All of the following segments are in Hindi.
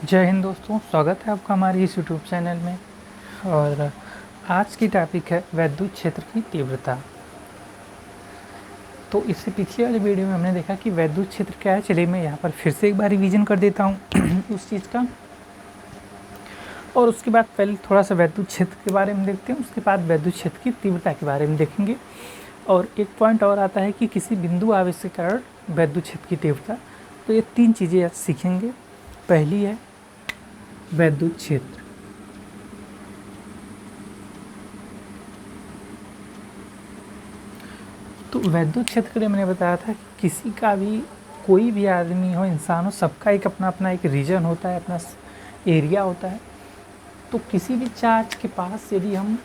जय हिंद दोस्तों, स्वागत है आपका हमारे इस यूट्यूब चैनल में। और आज की टॉपिक है वैद्युत क्षेत्र की तीव्रता। तो इससे पिछले वाले वीडियो में हमने देखा कि वैद्युत क्षेत्र क्या है। चलिए मैं यहाँ पर फिर से एक बार रिवीजन कर देता हूँ उस चीज़ का। और उसके बाद पहले थोड़ा सा वैद्युत क्षेत्र के बारे में देखते हैं, उसके बाद वैद्युत क्षेत्र की तीव्रता के बारे में देखेंगे। और एक पॉइंट और आता है कि किसी बिंदु आवेश के कारण वैद्युत क्षेत्र की तीव्रता। तो ये तीन चीज़ें आज सीखेंगे। पहली है वैद्युत क्षेत्र। तो वैद्युत क्षेत्र के लिए मैंने बताया था कि किसी का भी, कोई भी आदमी हो, इंसान हो, सबका एक अपना अपना एक रीजन होता है, अपना एरिया होता है। तो किसी भी चार्ज के पास यदि हम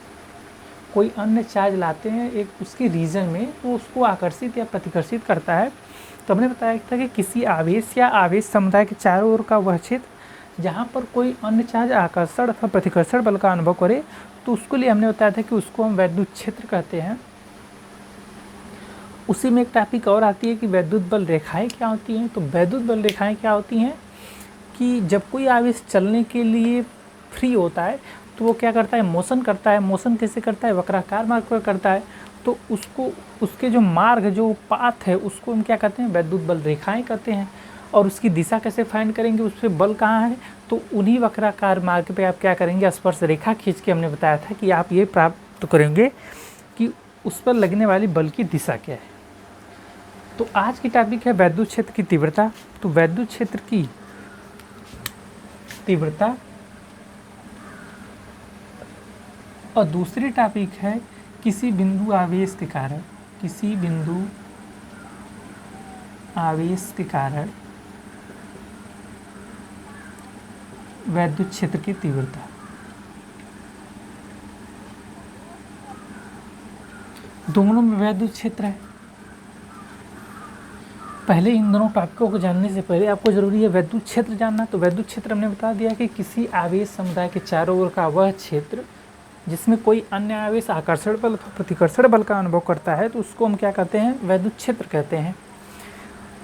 कोई अन्य चार्ज लाते हैं एक उसके रीजन में, तो उसको आकर्षित या प्रतिकर्षित करता है। तो हमने बताया था कि किसी आवेश या आवेश समुदाय के चारों ओर का वह क्षेत्र जहाँ पर कोई अन्य चार्ज आकर्षण अथवा प्रतिकर्षण बल का अनुभव करे, तो उसके लिए हमने बताया था कि उसको हम वैद्युत क्षेत्र कहते हैं। उसी में एक टॉपिक और आती है कि वैद्युत बल रेखाएं क्या होती हैं। तो वैद्युत बल रेखाएं क्या होती हैं कि जब कोई आवेश चलने के लिए फ्री होता है तो वो क्या करता है, मोशन करता है। मोशन कैसे करता है, वक्राकार मार्ग पर करता है। तो उसको, उसके जो मार्ग, जो पाथ है, उसको हम क्या कहते हैं, वैद्युत बल रेखाएं कहते हैं। और उसकी दिशा कैसे फाइंड करेंगे, उस पर बल कहाँ है, तो उन्हीं वक्राकार मार्ग पे आप क्या करेंगे, स्पर्श रेखा खींच के हमने बताया था कि आप ये प्राप्त करेंगे कि उस पर लगने वाली बल की दिशा क्या है। तो आज की टॉपिक है वैद्युत क्षेत्र की तीव्रता। तो वैद्युत क्षेत्र की तीव्रता। और दूसरी टॉपिक है किसी बिंदु आवेश के कारण, किसी बिंदु आवेश के कारण वैद्युत क्षेत्र की तीव्रता। दोनों में वैद्युत क्षेत्र है। पहले इन दोनों टॉपिकों को जानने से पहले आपको जरूरी है वैद्युत क्षेत्र जानना। तो वैद्युत क्षेत्र हमने बता दिया कि किसी आवेश समुदाय के चारों ओर का वह क्षेत्र जिसमें कोई अन्य आवेश आकर्षण बल अथवा प्रतिकर्षण बल का अनुभव करता है, तो उसको हम क्या कहते हैं, वैद्युत क्षेत्र कहते हैं।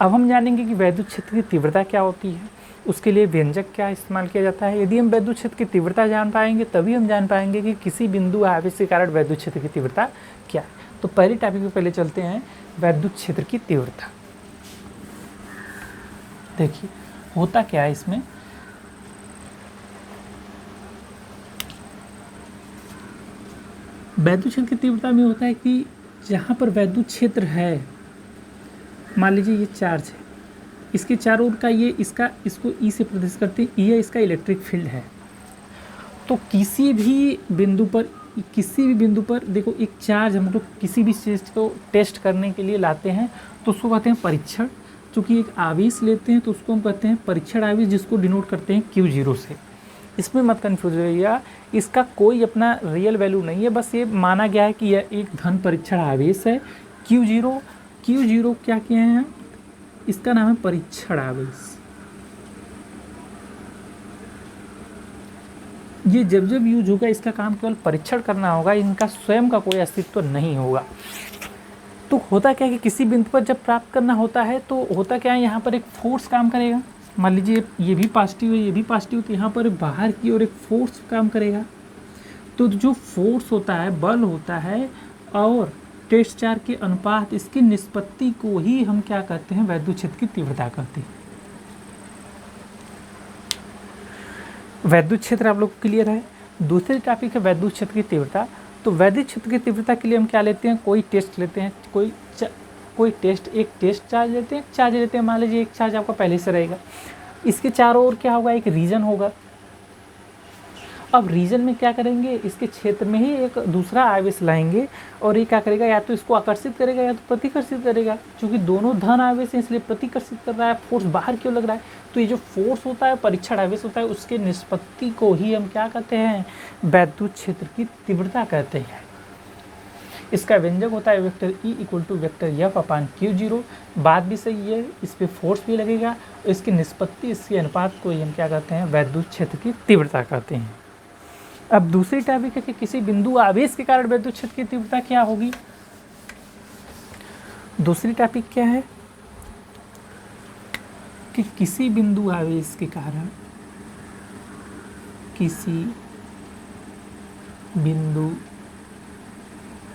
अब हम जानेंगे कि वैद्युत क्षेत्र की तीव्रता क्या होती है, उसके लिए व्यंजक क्या इस्तेमाल किया जाता है। यदि हम वैद्युत क्षेत्र की तीव्रता जान पाएंगे तभी हम जान पाएंगे कि किसी बिंदु आवेश के कारण वैद्युत क्षेत्र की तीव्रता क्या है। तो पहली टॉपिक पे पहले चलते हैं, वैद्युत क्षेत्र की तीव्रता। देखिए होता क्या है इसमें, वैद्युत क्षेत्र की तीव्रता में होता है कि जहाँ पर वैद्युत क्षेत्र है, मान लीजिए ये चार्ज है, इसके चारों ओर का ये इसको ई से प्रदर्शित करते हैं, ये इसका इलेक्ट्रिक फील्ड है। तो किसी भी बिंदु पर देखो, एक चार्ज हम लोग किसी भी चीज़ को टेस्ट करने के लिए लाते हैं तो उसको कहते हैं परीक्षण। चूँकि एक आवेश लेते हैं तो उसको हम कहते हैं परीक्षण आवेश, जिसको डिनोट करते हैं Q0 से। इसमें मत कन्फ्यूज रहिएगा, इसका कोई अपना रियल वैल्यू नहीं है, बस ये माना गया है कि यह एक धन परीक्षण आवेश है। Q0 क्या किए हैं, इसका नाम है परीक्षण आवेश। ये जब जब यूज होगा, इसका काम केवल परीक्षण करना होगा, इनका स्वयं का कोई अस्तित्व नहीं होगा। तो होता क्या है कि किसी बिंदु पर जब प्राप्त करना होता है तो होता क्या है, यहाँ पर एक फोर्स काम करेगा। मान लीजिए ये भी पॉजिटिव है, ये भी पॉजिटिव, तो यहाँ पर बाहर की ओर एक फोर्स काम करेगा। तो जो फोर्स होता है, बल होता है, और टेस्ट चार्ज के अनुपात, इसकी निष्पत्ति को ही हम क्या कहते हैं, वैद्युत क्षेत्र की तीव्रता कहते हैं। वैद्युत क्षेत्र आप लोग को क्लियर है। दूसरी टॉपिक है वैद्युत क्षेत्र की तीव्रता। तो वैद्युत क्षेत्र की तीव्रता के लिए हम क्या लेते हैं, कोई टेस्ट लेते हैं, एक टेस्ट चार्ज लेते हैं, एक चार्ज लेते हैं। मान लीजिए एक चार्ज आपका पहले से रहेगा, इसके चारों ओर क्या होगा, एक रीजन होगा। अब रीजन में क्या करेंगे, इसके क्षेत्र में ही एक दूसरा आवेश लाएंगे और ये क्या करेगा, या तो इसको आकर्षित करेगा या तो प्रतिकर्षित करेगा। क्योंकि दोनों धन आवेश हैं इसलिए प्रतिकर्षित कर रहा है, फोर्स बाहर क्यों लग रहा है। तो ये जो फोर्स होता है, परीक्षण आवेश होता है, उसके निष्पत्ति को ही हम क्या कहते हैं, वैद्युत क्षेत्र की तीव्रता कहते हैं। इसका व्यंजक होता है vector E equal to vector F/Q0। बात भी सही है, इस पर फोर्स भी लगेगा, इसकी निष्पत्ति, इसके अनुपात को ही हम क्या कहते हैं, वैद्युत क्षेत्र की तीव्रता कहते हैं। अब दूसरी टॉपिक है कि किसी बिंदु आवेश के कारण वैद्युत क्षेत्र की तीव्रता क्या होगी। दूसरी टॉपिक क्या है कि किसी बिंदु आवेश के कारण किसी बिंदु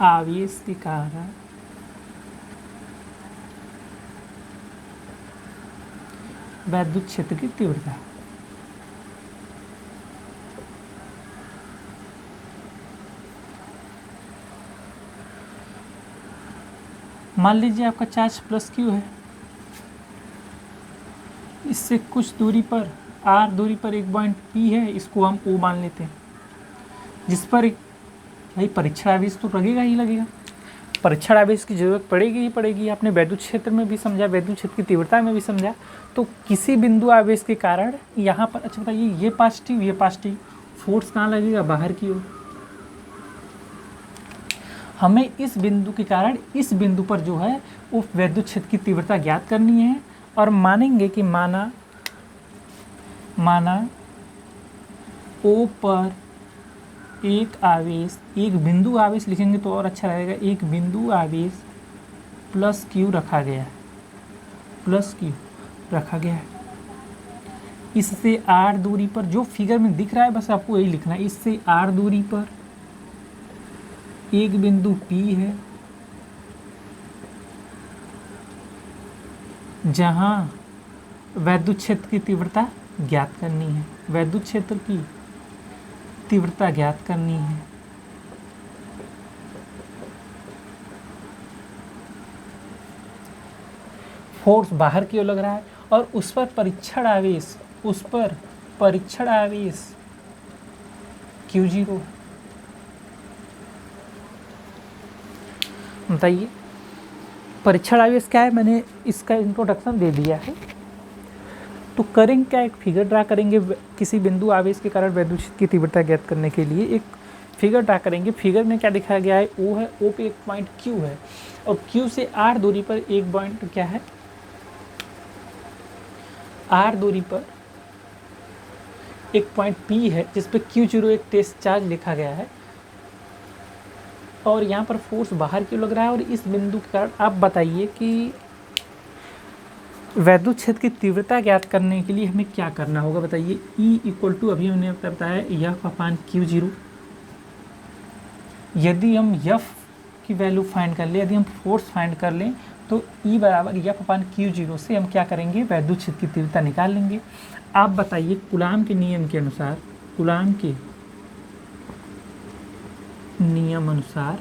आवेश के कारण वैद्युत क्षेत्र की तीव्रता। मान लीजिए आपका चार्ज प्लस क्यू है, इससे कुछ दूरी पर आर दूरी पर एक पॉइंट पी है, इसको हम ओ मान लेते हैं, जिस पर एक भाई परीक्षण आवेश तो लगेगा ही लगेगा, परीक्षण आवेश की जरूरत पड़ेगी ही पड़ेगी। आपने वैद्युत क्षेत्र में भी समझा, वैद्युत क्षेत्र की तीव्रता में भी समझा। तो किसी बिंदु आवेश के कारण यहाँ पर, अच्छा बताइए, ये पॉजिटिव, फोर्स कहाँ लगेगा, बाहर की ओर। हमें इस बिंदु के कारण इस बिंदु पर जो है वो वैद्युत क्षेत्र की तीव्रता ज्ञात करनी है, और मानेंगे कि माना ओ पर एक आवेश, एक बिंदु आवेश लिखेंगे तो और अच्छा रहेगा, एक बिंदु आवेश प्लस क्यू रखा गया है, इससे आर दूरी पर, जो फिगर में दिख रहा है बस आपको यही लिखना है, इससे आर दूरी पर एक बिंदु P है जहां वैद्युत क्षेत्र की तीव्रता ज्ञात करनी है, वैद्युत क्षेत्र की तीव्रता ज्ञात करनी है। फोर्स बाहर की ओर लग रहा है और उस पर परीक्षण आवेश Q0। बताइए परीक्षण आवेश क्या है, मैंने इसका इंट्रोडक्शन दे दिया है। तो करेंगे क्या, एक फिगर ड्रा करेंगे, किसी बिंदु आवेश के कारण वैद्युत क्षेत्र की तीव्रता ज्ञात करने के लिए एक फिगर ड्रा करेंगे। फिगर में क्या दिखाया गया है, O है, O पे एक पॉइंट Q है और Q से R दूरी पर एक पॉइंट क्या है, R दूरी पर एक पॉइंट P है जिस पे Q0 एक टेस्ट चार्ज लिखा गया है, और यहाँ पर फोर्स बाहर क्यों लग रहा है, और इस बिंदु के कारण आप बताइए कि वैद्युत क्षेत्र की तीव्रता ज्ञात करने के लिए हमें क्या करना होगा। बताइए E इक्वल टू, अभी हमने बताया F अपान Q0। यदि हम F की वैल्यू फाइंड कर लें, यदि हम फोर्स फाइंड कर लें, तो E बराबर F अपान Q0 से हम क्या करेंगे, वैद्युत क्षेत्र की तीव्रता निकाल लेंगे। आप बताइए कूलाम के नियम के अनुसार, कूलाम के नियम अनुसार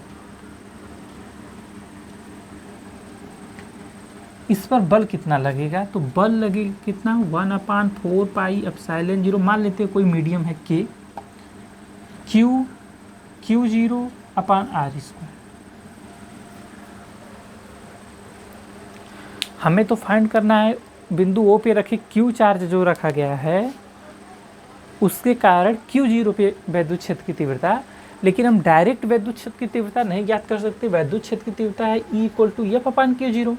इस पर बल कितना लगेगा, तो बल लगेगा कितना, 1/4 पाई एप्सिलॉन 0, मान लेते हैं कोई मीडियम है K, Q0 अपान R स्क्वायर। हमें तो फाइंड करना है बिंदु O पे रखे Q चार्ज जो रखा गया है उसके कारण Q0 पे वैद्युत क्षेत्र की तीव्रता, लेकिन हम डायरेक्ट वैद्युत क्षेत्र की तीव्रता नहीं ज्ञात कर सकते। वैद्युत क्षेत्र की तीव्रता है E equal to F upon Q0।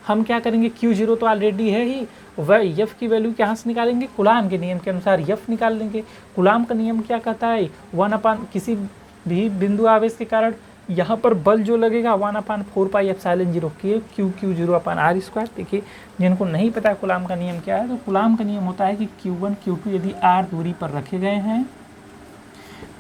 हम क्या करेंगे, Q0 तो ऑलरेडी है ही, वह F की वैल्यू कहाँ से निकालेंगे, कूलाम के नियम के अनुसार F निकाल लेंगे। कूलाम का नियम क्या कहता है, 1 अपान, किसी भी बिंदु आवेश के कारण यहाँ पर बल जो लगेगा 1/4 पाई एप्सिलॉन 0 Q0 अपान R स्क्वायर। देखिए जिनको नहीं पता कूलाम का नियम क्या है, तो कूलाम का नियम होता है कि Q1 Q2 यदि R दूरी पर रखे गए हैं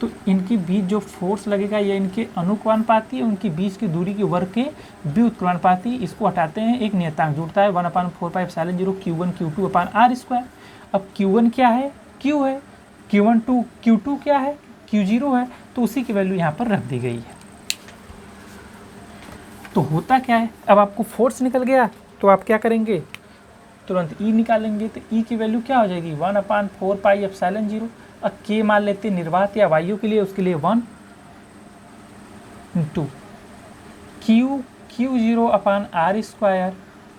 तो इनके बीच जो फोर्स लगेगा या इनके अनुक्रमानुपाती है, उनकी बीच की दूरी के वर्ग के व्युत्क्रमानुपाती, इसको हटाते हैं एक नियतांक जुड़ता है 1/4 पाई एप्सिलॉन 0 Q1 Q2 अपान R स्क्वायर। अब Q1 क्या है, Q है, Q1 Q2 क्या है, Q0 है, तो उसी की वैल्यू यहाँ पर रख दी गई है। तो होता क्या है, अब आपको फोर्स निकल गया तो आप क्या करेंगे, तुरंत E निकालेंगे। तो E की वैल्यू क्या हो जाएगी, 1/4 पाई एप्सिलॉन 0। अब K मान लेते हैं निर्वात या वायु के लिए, उसके लिए 1 इंटू Q0 अपान R स्क्वायर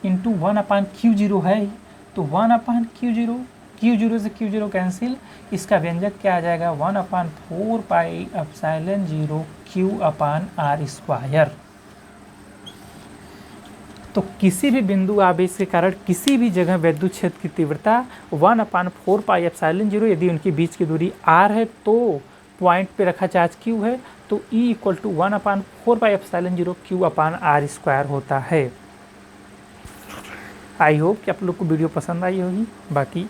इंटू 1/Q0 है ही, तो 1/Q0, Q0 से Q0 कैंसिल, इसका व्यंजक क्या आ जाएगा, 1/4 pi epsilon 0 Q upon R square. तो किसी भी बिंदु आवेश के कारण किसी भी जगह वैद्युत क्षेत्र की तीव्रता 1/4 पाई एप्सिलॉन 0, यदि उनके बीच की दूरी r है तो पॉइंट पे रखा चार्ज q है, तो E equal to 1/4 pi epsilon 0 Q upon R square होता है। आई होप कि आप लोग को वीडियो पसंद आई होगी। बाकी